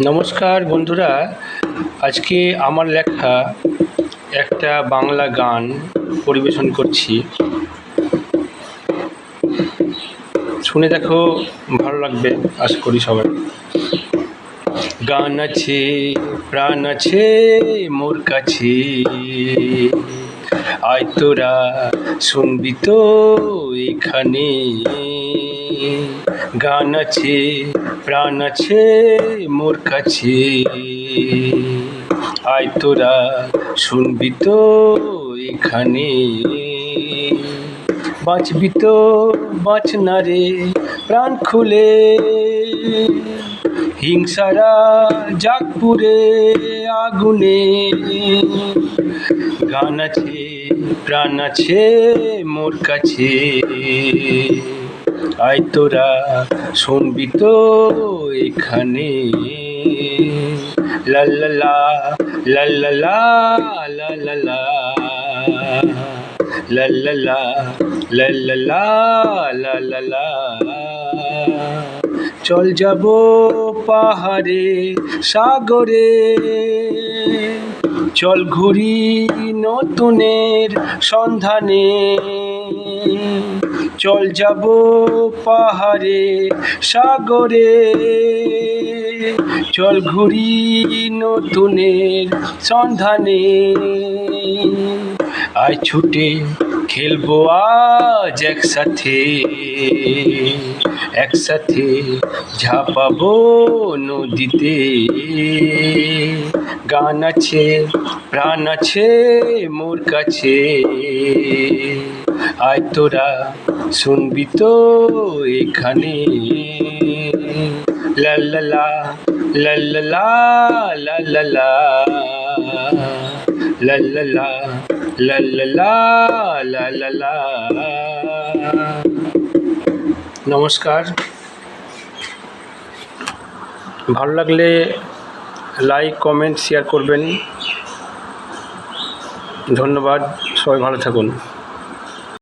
নমস্কার বন্ধুরা, আজকে আমার লেখা একটা বাংলা গান পরিবেশন করছি। শুনে দেখো, ভালো লাগবে আশা করি সবাই। গান আছে, প্রাণ আছে মোর কাছে, আয় তোরা শুনবি তো এখানে। গান আছে, প্রাণ আছে মোর কাছে, আয় তোরা শুনবি তো এখানে। বাঁচবি তো বাঁচ না রে প্রাণ খুলে, হিংসারা যাক পুড়ে আগুনে। গান আছে, প্রাণ আছে মোর কাছে, আয় তোরা শুনবি তো এখানে। লা লা লা লা লা লা লা লা লা লা লা লা লা লা লা লা লা। চল যাব পাহাড়ে সাগরে, চল ঘুরি নতুনের সন্ধানে। চল যাব পাহাড়ে সাগরে, চল ঘুরি নতুনের সন্ধানে। আয় ছুটে খেলবো আজ একসাথে, একসাথে ঝাঁপাবো নদীতে। গান আছে, প্রাণ আছে মোর কাছে, আয় তোরা শুনবি তো এখানে। লা লা লা লা লা লা লা লা লা লা লা লা লা লা লা লা লা। নমস্কার, ভালো লাগলে লাইক, কমেন্ট, শেয়ার করবেন। ধন্যবাদ, সবাই ভালো থাকুন।